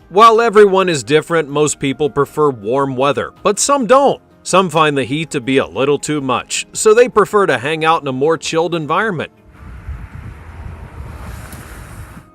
While everyone is different, most people prefer warm weather, but some don't. Some find the heat to be a little too much, so they prefer to hang out in a more chilled environment.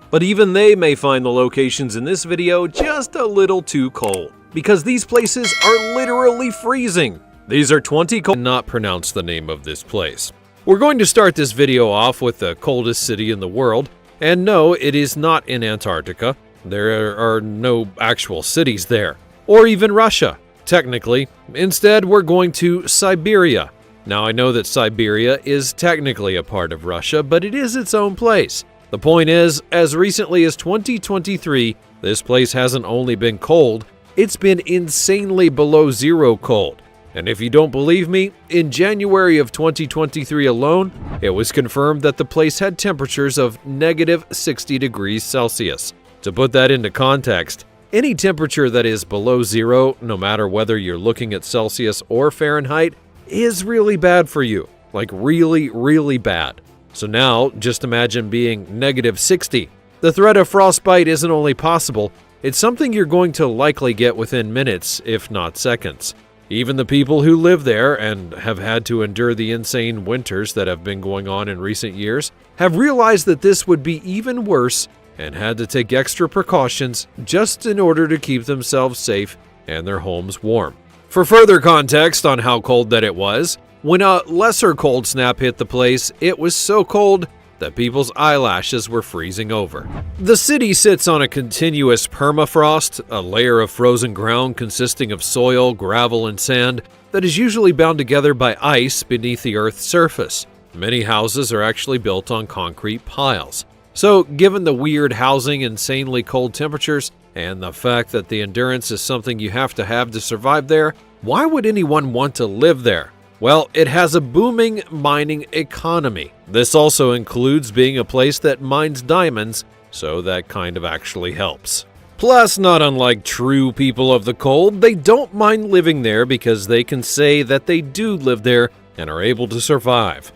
But even they may find the locations in this video just a little too cold, because these places are literally freezing. These are 20 cold. Not pronounce the name of this place. We're going to start this video off with the coldest city in the world, and no, it is not in Antarctica. There are no actual cities there, or even Russia, technically. Instead, we're going to Siberia. Now, I know that Siberia is technically a part of Russia, but it is its own place. The point is, as recently as 2023, this place hasn't only been cold, it's been insanely below zero cold. And if you don't believe me, in January of 2023 alone, it was confirmed that the place had temperatures of negative 60 degrees Celsius. To put that into context, any temperature that is below zero, no matter whether you're looking at Celsius or Fahrenheit, is really bad for you. Like really, really bad. So now, just imagine being negative 60. The threat of frostbite isn't only possible, it's something you're going to likely get within minutes, if not seconds. Even the people who live there and have had to endure the insane winters that have been going on in recent years have realized that this would be even worse and had to take extra precautions just in order to keep themselves safe and their homes warm. For further context on how cold that it was, when a lesser cold snap hit the place, it was so cold that people's eyelashes were freezing over. The city sits on a continuous permafrost, a layer of frozen ground consisting of soil, gravel, and sand that is usually bound together by ice beneath the Earth's surface. Many houses are actually built on concrete piles. So, given the weird housing, insanely cold temperatures, and the fact that the endurance is something you have to survive there, why would anyone want to live there? Well, it has a booming mining economy. This also includes being a place that mines diamonds, so that kind of actually helps. Plus, not unlike true people of the cold, they don't mind living there because they can say that they do live there and are able to survive.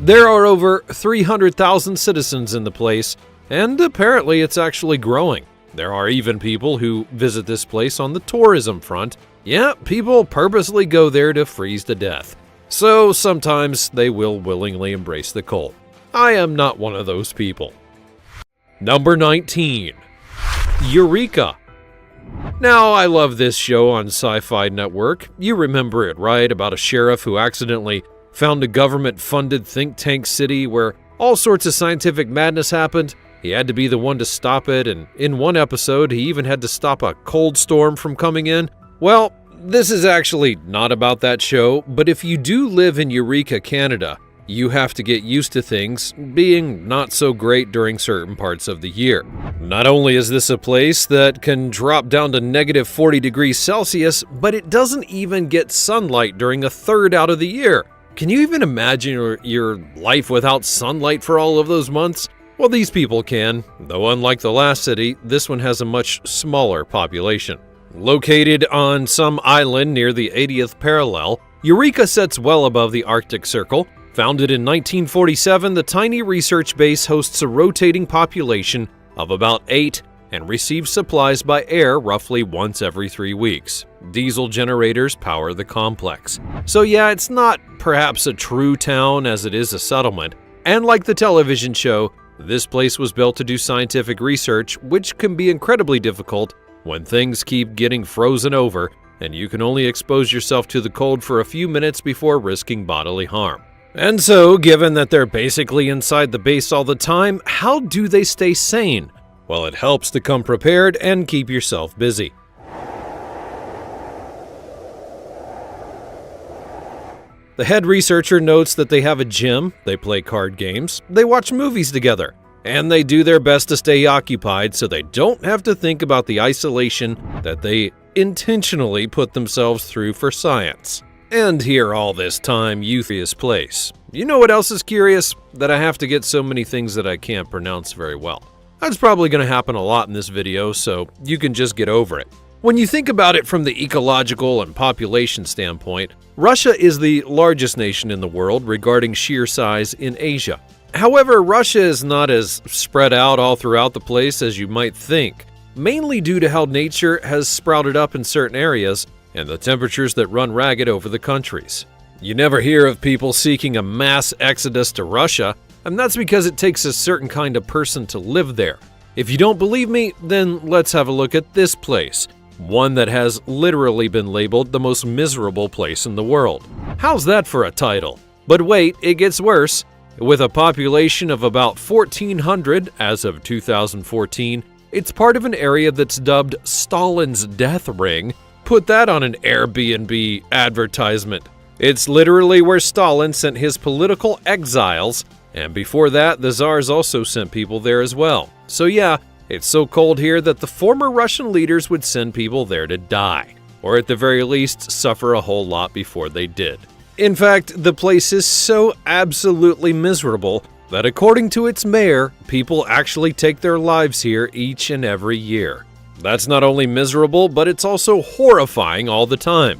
There are over 300,000 citizens in the place, and apparently it's actually growing. There are even people who visit this place on the tourism front. Yeah, people purposely go there to freeze to death. So sometimes they will willingly embrace the cold. I am not one of those people. Number 19. Eureka. Now, I love this show on Sci-Fi Network. You remember it, right? About a sheriff who accidentally found a government-funded think tank city where all sorts of scientific madness happened. He had to be the one to stop it, and in one episode, he even had to stop a cold storm from coming in. Well, this is actually not about that show, but if you do live in Eureka, Canada, you have to get used to things being not so great during certain parts of the year. Not only is this a place that can drop down to negative 40 degrees Celsius, but it doesn't even get sunlight during a third out of the year. Can you even imagine your life without sunlight for all of those months? Well, these people can, though unlike the last city, this one has a much smaller population. Located on some island near the 80th parallel, Eureka sits well above the Arctic Circle. Founded in 1947, the tiny research base hosts a rotating population of about 8 and receives supplies by air roughly once every 3 weeks. Diesel generators power the complex. So yeah, it's not perhaps a true town as it is a settlement. And like the television show, this place was built to do scientific research, which can be incredibly difficult when things keep getting frozen over and you can only expose yourself to the cold for a few minutes before risking bodily harm. And so, given that they're basically inside the base all the time, how do they stay sane? Well, it helps to come prepared and keep yourself busy. The head researcher notes that they have a gym, they play card games, they watch movies together, and they do their best to stay occupied so they don't have to think about the isolation that they intentionally put themselves through for science. And here all this time, Euthia's place. You know what else is curious? That I have to get so many things that I can't pronounce very well. That's probably going to happen a lot in this video, so you can just get over it. When you think about it from the ecological and population standpoint, Russia is the largest nation in the world regarding sheer size in Asia. However, Russia is not as spread out all throughout the place as you might think, mainly due to how nature has sprouted up in certain areas and the temperatures that run ragged over the countries. You never hear of people seeking a mass exodus to Russia, and that's because it takes a certain kind of person to live there. If you don't believe me, then let's have a look at this place, one that has literally been labeled the most miserable place in the world. How's that for a title? But wait, it gets worse. With a population of about 1,400 as of 2014, it's part of an area that's dubbed Stalin's Death Ring. Put that on an Airbnb advertisement. It's literally where Stalin sent his political exiles, and before that, the Tsars also sent people there as well. So yeah, it's so cold here that the former Russian leaders would send people there to die, or at the very least, suffer a whole lot before they did. In fact, the place is so absolutely miserable that according to its mayor, people actually take their lives here each and every year. That's not only miserable, but it's also horrifying all the time.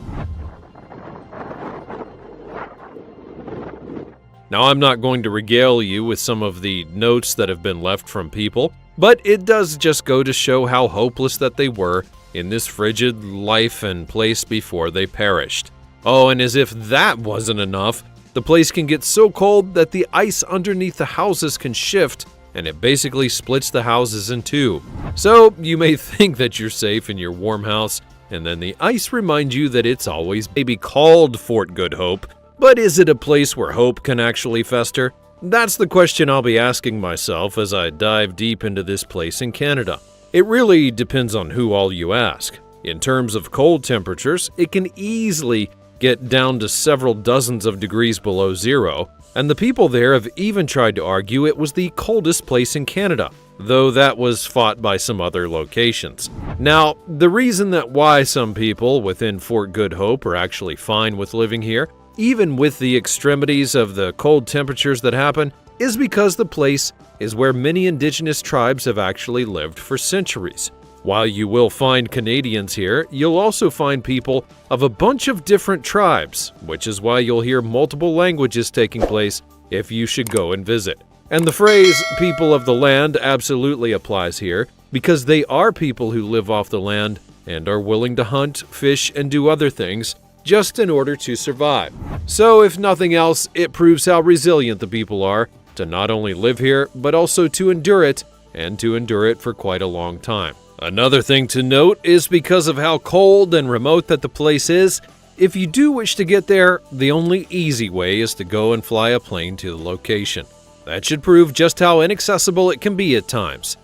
Now, I'm not going to regale you with some of the notes that have been left from people, but it does just go to show how hopeless that they were in this frigid life and place before they perished. Oh, and as if that wasn't enough, the place can get so cold that the ice underneath the houses can shift, and it basically splits the houses in two. So you may think that you're safe in your warm house, and then the ice reminds you that it's always maybe called Fort Good Hope, but is it a place where hope can actually fester? That's the question I'll be asking myself as I dive deep into this place in Canada. It really depends on who all you ask. In terms of cold temperatures, it can easily get down to several dozens of degrees below zero, and the people there have even tried to argue it was the coldest place in Canada, though that was fought by some other locations. Now, the reason that why some people within Fort Good Hope are actually fine with living here, even with the extremities of the cold temperatures that happen, is because the place is where many indigenous tribes have actually lived for centuries. While you will find Canadians here, you'll also find people of a bunch of different tribes, which is why you'll hear multiple languages taking place if you should go and visit. And the phrase people of the land absolutely applies here, because they are people who live off the land and are willing to hunt, fish, and do other things just in order to survive. So if nothing else, it proves how resilient the people are to not only live here, but also to endure it, and to endure it for quite a long time. Another thing to note is because of how cold and remote that the place is, if you do wish to get there, the only easy way is to go and fly a plane to the location. That should prove just how inaccessible it can be at times.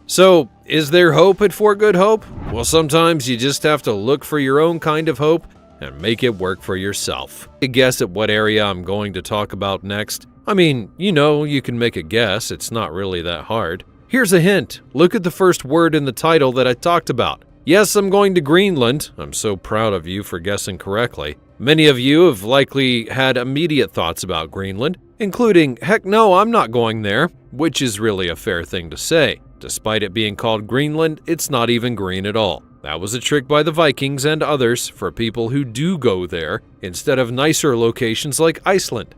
So, is there hope at Fort Good Hope? Well, sometimes you just have to look for your own kind of hope and make it work for yourself. A guess at what area I'm going to talk about next? I mean, you can make a guess, it's not really that hard. Here's a hint, look at the first word in the title that I talked about. Yes, I'm going to Greenland. I'm so proud of you for guessing correctly. Many of you have likely had immediate thoughts about Greenland, including, heck no, I'm not going there, which is really a fair thing to say. Despite it being called Greenland, it's not even green at all. That was a trick by the Vikings and others for people who do go there, instead of nicer locations like Iceland.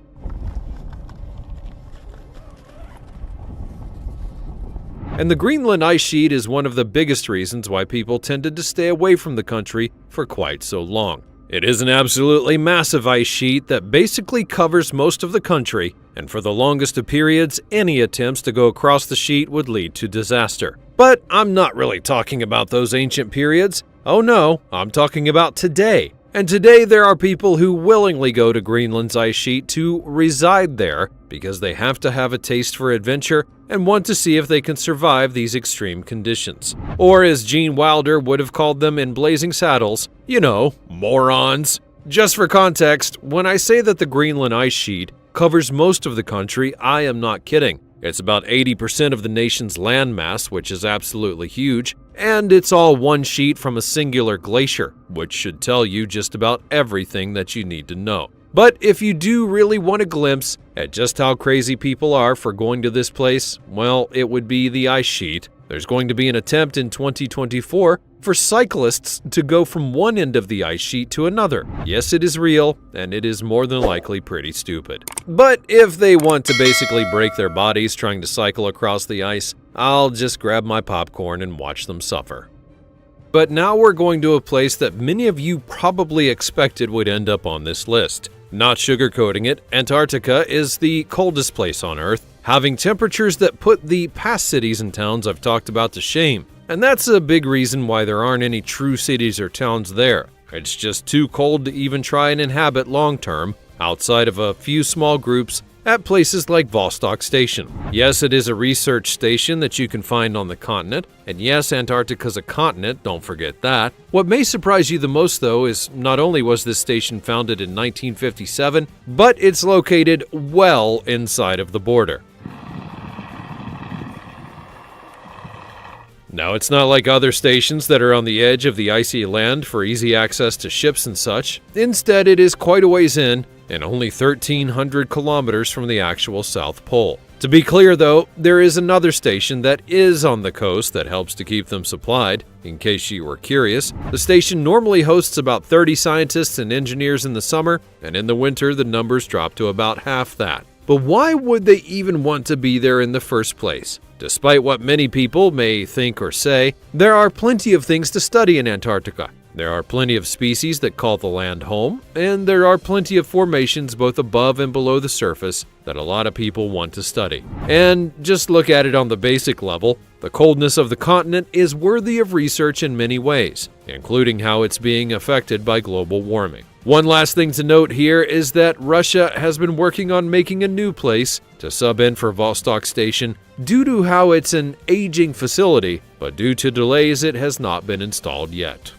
And the Greenland ice sheet is one of the biggest reasons why people tended to stay away from the country for quite so long. It is an absolutely massive ice sheet that basically covers most of the country, and for the longest of periods, any attempts to go across the sheet would lead to disaster. But I'm not really talking about those ancient periods. Oh no, I'm talking about today. And today there are people who willingly go to Greenland's ice sheet to reside there because they have to have a taste for adventure and want to see if they can survive these extreme conditions. Or as Gene Wilder would have called them in Blazing Saddles, morons. Just for context, when I say that the Greenland ice sheet covers most of the country, I am not kidding. It's about 80% of the nation's landmass, which is absolutely huge, and it's all one sheet from a singular glacier, which should tell you just about everything that you need to know. But if you do really want a glimpse at just how crazy people are for going to this place, well, it would be the ice sheet. There's going to be an attempt in 2024 for cyclists to go from one end of the ice sheet to another. Yes, it is real, and it is more than likely pretty stupid. But if they want to basically break their bodies trying to cycle across the ice, I'll just grab my popcorn and watch them suffer. But now we're going to a place that many of you probably expected would end up on this list. Not sugarcoating it, Antarctica is the coldest place on Earth, having temperatures that put the past cities and towns I've talked about to shame. And that's a big reason why there aren't any true cities or towns there. It's just too cold to even try and inhabit long term, outside of a few small groups at places like Vostok Station. Yes, it is a research station that you can find on the continent, and yes, Antarctica's a continent, don't forget that. What may surprise you the most, though, is not only was this station founded in 1957, but it's located well inside of the border. Now, it's not like other stations that are on the edge of the icy land for easy access to ships and such. Instead, it is quite a ways in, and only 1,300 kilometers from the actual South Pole. To be clear, though, there is another station that is on the coast that helps to keep them supplied. In case you were curious, the station normally hosts about 30 scientists and engineers in the summer, and in the winter the numbers drop to about half that. But why would they even want to be there in the first place? Despite what many people may think or say, there are plenty of things to study in Antarctica. There are plenty of species that call the land home, and there are plenty of formations both above and below the surface that a lot of people want to study. And just look at it on the basic level, the coldness of the continent is worthy of research in many ways, including how it's being affected by global warming. One last thing to note here is that Russia has been working on making a new place to sub in for Vostok Station due to how it's an aging facility, but due to delays it has not been installed yet.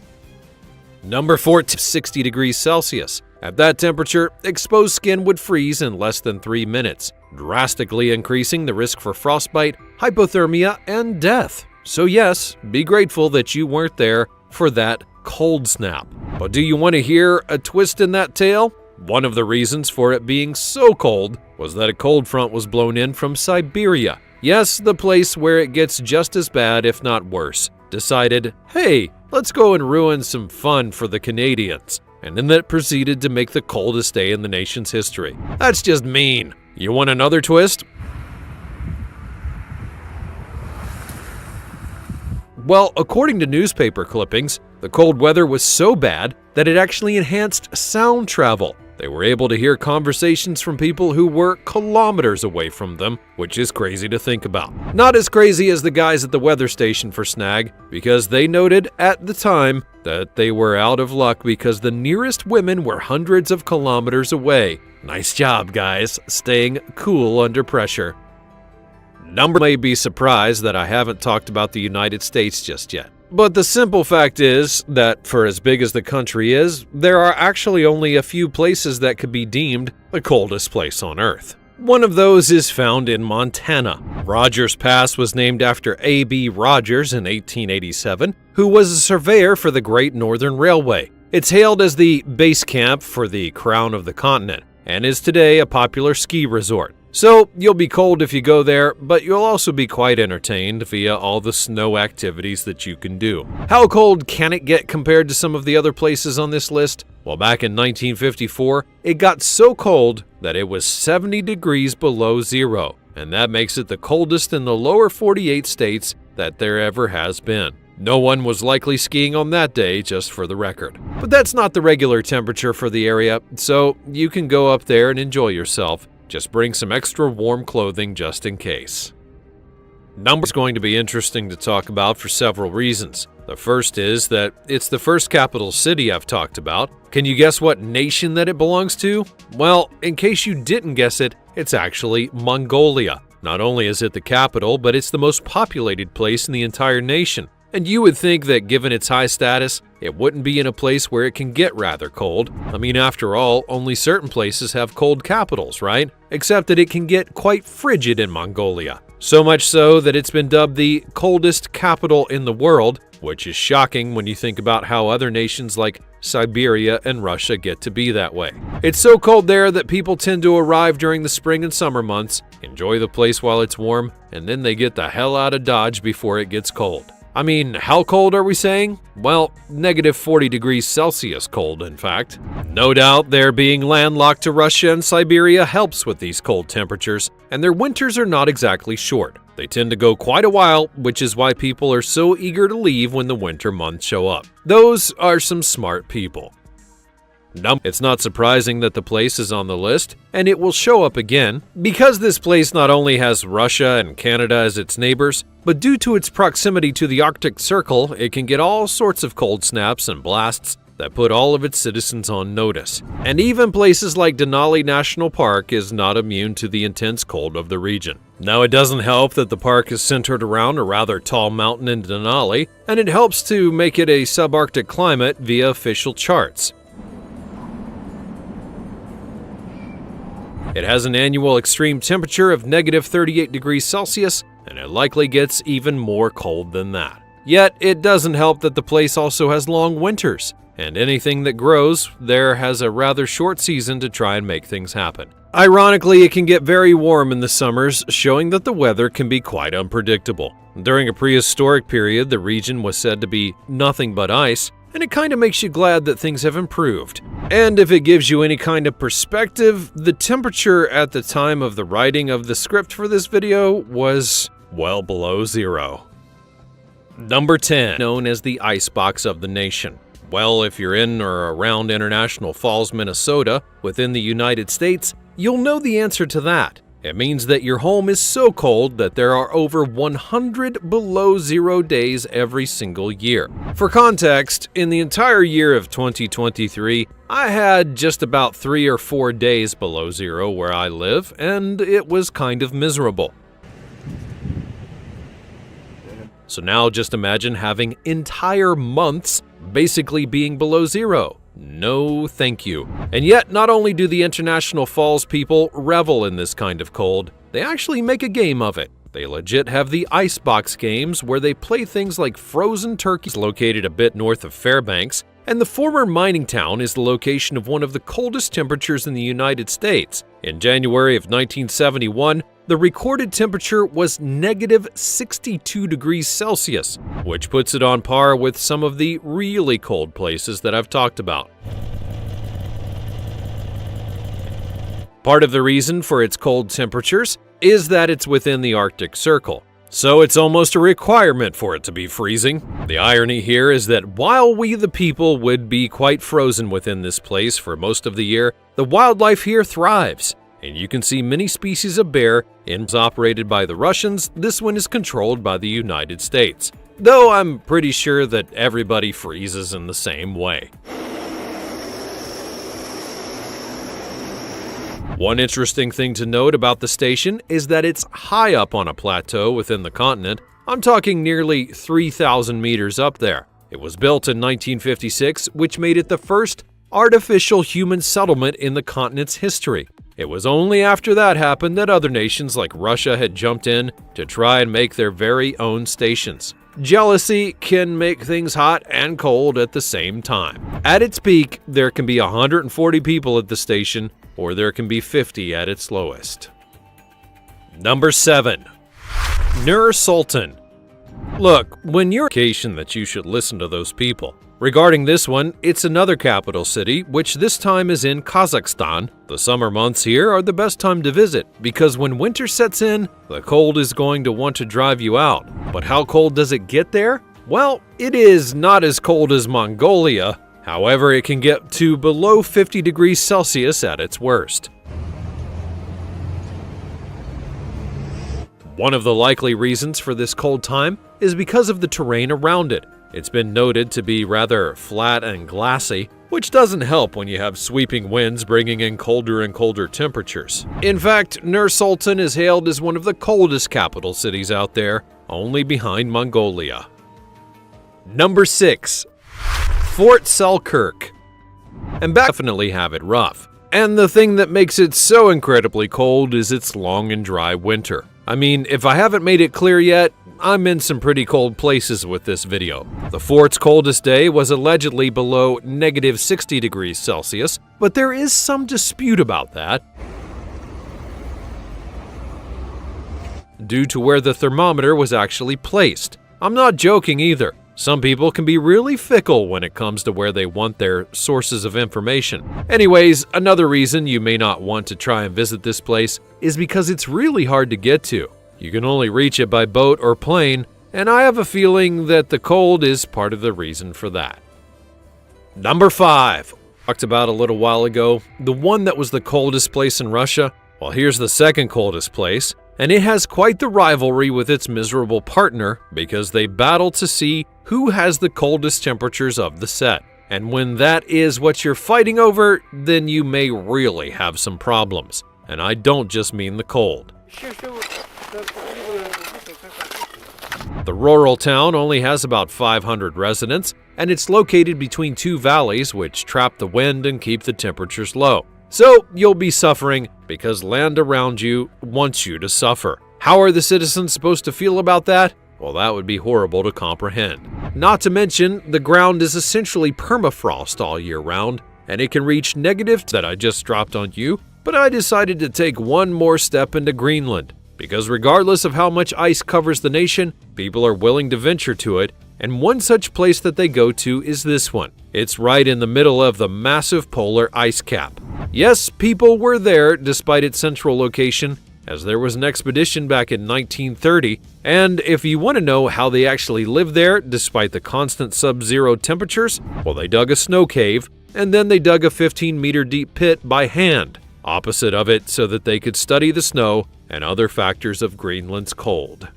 Number 14, 60 degrees Celsius. At that temperature, exposed skin would freeze in less than 3 minutes, drastically increasing the risk for frostbite, hypothermia, and death. So yes, be grateful that you weren't there for that cold snap. But do you want to hear a twist in that tale? One of the reasons for it being so cold was that a cold front was blown in from Siberia. Yes, the place where it gets just as bad, if not worse, decided, hey, let's go and ruin some fun for the Canadians. And then that proceeded to make the coldest day in the nation's history. That's just mean. You want another twist? Well, according to newspaper clippings, the cold weather was so bad that it actually enhanced sound travel. They were able to hear conversations from people who were kilometers away from them, which is crazy to think about. Not as crazy as the guys at the weather station for Snag, because they noted at the time that they were out of luck because the nearest women were hundreds of kilometers away. Nice job, guys, staying cool under pressure. Number may be surprised that I haven't talked about the United States just yet. But the simple fact is that for as big as the country is, there are actually only a few places that could be deemed the coldest place on Earth. One of those is found in Montana. Rogers Pass was named after A.B. Rogers in 1887, who was a surveyor for the Great Northern Railway. It's hailed as the base camp for the crown of the continent, and is today a popular ski resort. So you'll be cold if you go there, but you'll also be quite entertained via all the snow activities that you can do. How cold can it get compared to some of the other places on this list? Well, back in 1954, it got so cold that it was 70 degrees below zero, and that makes it the coldest in the lower 48 states that there ever has been. No one was likely skiing on that day, just for the record. But that's not the regular temperature for the area, so you can go up there and enjoy yourself. Just bring some extra warm clothing just in case. Number is going to be interesting to talk about for several reasons. The first is that it's the first capital city I've talked about. Can you guess what nation that it belongs to? Well, in case you didn't guess it, it's actually Mongolia. Not only is it the capital, but it's the most populated place in the entire nation. And you would think that given its high status, it wouldn't be in a place where it can get rather cold. I mean, after all, only certain places have cold capitals, right? Except that it can get quite frigid in Mongolia. So much so that it's been dubbed the coldest capital in the world, which is shocking when you think about how other nations like Siberia, and Russia get to be that way. It's so cold there that people tend to arrive during the spring and summer months, enjoy the place while it's warm, and then they get the hell out of Dodge before it gets cold. I mean, how cold are we saying? Well, negative 40 degrees Celsius cold, in fact. No doubt their being landlocked to Russia and Siberia helps with these cold temperatures, and their winters are not exactly short. They tend to go quite a while, which is why people are so eager to leave when the winter months show up. Those are some smart people. It's not surprising that the place is on the list, and it will show up again, because this place not only has Russia and Canada as its neighbors, but due to its proximity to the Arctic Circle, it can get all sorts of cold snaps and blasts that put all of its citizens on notice. And even places like Denali National Park is not immune to the intense cold of the region. Now, it doesn't help that the park is centered around a rather tall mountain in Denali, and it helps to make it a subarctic climate via official charts. It has an annual extreme temperature of negative 38 degrees Celsius, and it likely gets even more cold than that. Yet, it doesn't help that the place also has long winters, and anything that grows there has a rather short season to try and make things happen. Ironically, it can get very warm in the summers, showing that the weather can be quite unpredictable. During a prehistoric period, the region was said to be nothing but ice, and it kind of makes you glad that things have improved. And if it gives you any kind of perspective, the temperature at the time of the writing of the script for this video was well below zero. Number 10, known as the icebox of the nation. Well, if you're in or around International Falls, Minnesota, within the United States, you'll know the answer to that. It means that your home is so cold that there are over 100 below zero days every single year. For context, in the entire year of 2023, I had just about 3 or 4 days below zero where I live, and it was kind of miserable. So now just imagine having entire months basically being below zero. No, thank you. And yet, not only do the International Falls people revel in this kind of cold, they actually make a game of it. They legit have the icebox games where they play things like frozen turkeys, located a bit north of Fairbanks, and the former mining town is the location of one of the coldest temperatures in the United States. In January of 1971, the recorded temperature was negative 62 degrees Celsius, which puts it on par with some of the really cold places that I've talked about. Part of the reason for its cold temperatures is that it's within the Arctic Circle, so it's almost a requirement for it to be freezing. The irony here is that while we the people would be quite frozen within this place for most of the year, the wildlife here thrives. And you can see many species of bear operated by the Russians. This one is controlled by the United States, though I'm pretty sure that everybody freezes in the same way. One interesting thing to note about the station is that it's high up on a plateau within the continent. I'm talking nearly 3,000 meters up there. It was built in 1956, which made it the first artificial human settlement in the continent's history. It was only after that happened that other nations like Russia had jumped in to try and make their very own stations. Jealousy can make things hot and cold at the same time. At its peak, there can be 140 people at the station, or there can be 50 at its lowest. Number 7. Nur Sultan. Look, when you're on vacation, that you should listen to those people. Regarding this one, it's another capital city, which this time is in Kazakhstan. The summer months here are the best time to visit, because when winter sets in, the cold is going to want to drive you out. But how cold does it get there? Well, it is not as cold as Mongolia. However, it can get to below 50 degrees Celsius at its worst. One of the likely reasons for this cold time is because of the terrain around it. It's been noted to be rather flat and glassy, which doesn't help when you have sweeping winds bringing in colder and colder temperatures. In fact, Nur Sultan is hailed as one of the coldest capital cities out there, only behind Mongolia. Number 6. Fort Selkirk. And definitely have it rough. And the thing that makes it so incredibly cold is its long and dry winter. I mean, if I haven't made it clear yet, I'm in some pretty cold places with this video. The fort's coldest day was allegedly below negative 60 degrees Celsius, but there is some dispute about that due to where the thermometer was actually placed. I'm not joking either. Some people can be really fickle when it comes to where they want their sources of information. Anyways, another reason you may not want to try and visit this place is because it's really hard to get to. You can only reach it by boat or plane, and I have a feeling that the cold is part of the reason for that. Number 5. Talked about a little while ago, the one that was the coldest place in Russia. Well, here's the second coldest place, and it has quite the rivalry with its miserable partner because they battle to see who has the coldest temperatures of the set. And when that is what you're fighting over, then you may really have some problems. And I don't just mean the cold. The rural town only has about 500 residents, and it's located between two valleys which trap the wind and keep the temperatures low. So you'll be suffering because land around you wants you to suffer. How are the citizens supposed to feel about that? Well, that would be horrible to comprehend. Not to mention, the ground is essentially permafrost all year round, and it can reach negative that I just dropped on you, but I decided to take one more step into Greenland, because regardless of how much ice covers the nation, people are willing to venture to it, and one such place that they go to is this one. It's right in the middle of the massive polar ice cap. Yes, people were there despite its central location, as there was an expedition back in 1930, and if you want to know how they actually lived there despite the constant sub-zero temperatures, well, they dug a snow cave, and then they dug a 15-meter deep pit by hand, opposite of it so that they could study the snow and other factors of Greenland's cold.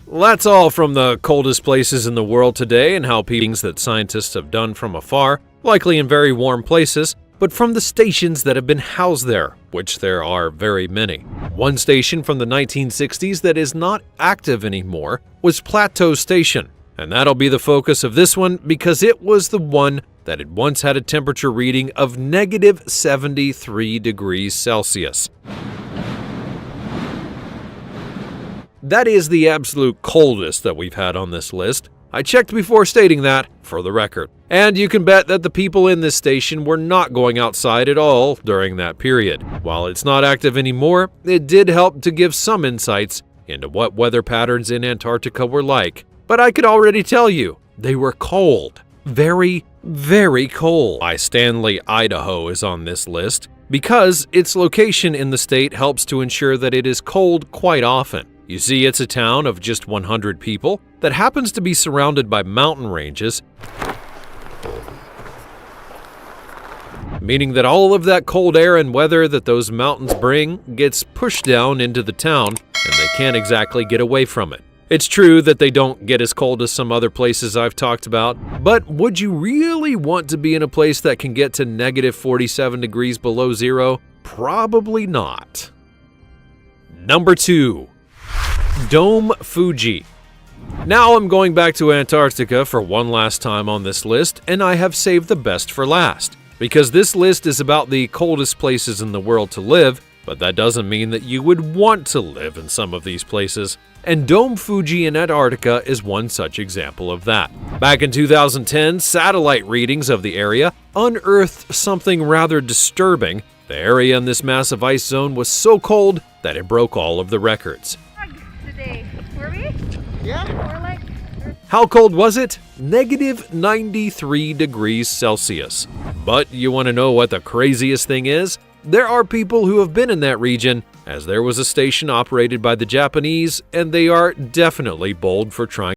That's all from the coldest places in the world today and how things that scientists have done from afar, likely in very warm places, but from the stations that have been housed there, which there are very many. One station from the 1960s that is not active anymore was Plateau Station, and that'll be the focus of this one because it was the one that had once had a temperature reading of negative 73 degrees Celsius. That is the absolute coldest that we've had on this list. I checked before stating that, for the record. And you can bet that the people in this station were not going outside at all during that period. While it's not active anymore, it did help to give some insights into what weather patterns in Antarctica were like. But I could already tell you, they were cold. Very, very cold. Why Stanley, Idaho is on this list, because its location in the state helps to ensure that it is cold quite often. You see, it's a town of just 100 people that happens to be surrounded by mountain ranges, meaning that all of that cold air and weather that those mountains bring gets pushed down into the town, and they can't exactly get away from it. It's true that they don't get as cold as some other places I've talked about, but would you really want to be in a place that can get to negative 47 degrees below zero? Probably not. Number 2. Dome Fuji. Now I'm going back to Antarctica for one last time on this list, and I have saved the best for last. Because this list is about the coldest places in the world to live, but that doesn't mean that you would want to live in some of these places. And Dome Fuji in Antarctica is one such example of that. Back in 2010, satellite readings of the area unearthed something rather disturbing. The area in this massive ice zone was so cold that it broke all of the records. Today, were we? Yeah. We're like... How cold was it? Negative 93 degrees Celsius. But you want to know what the craziest thing is? There are people who have been in that region, as there was a station operated by the Japanese, and they are definitely bold for trying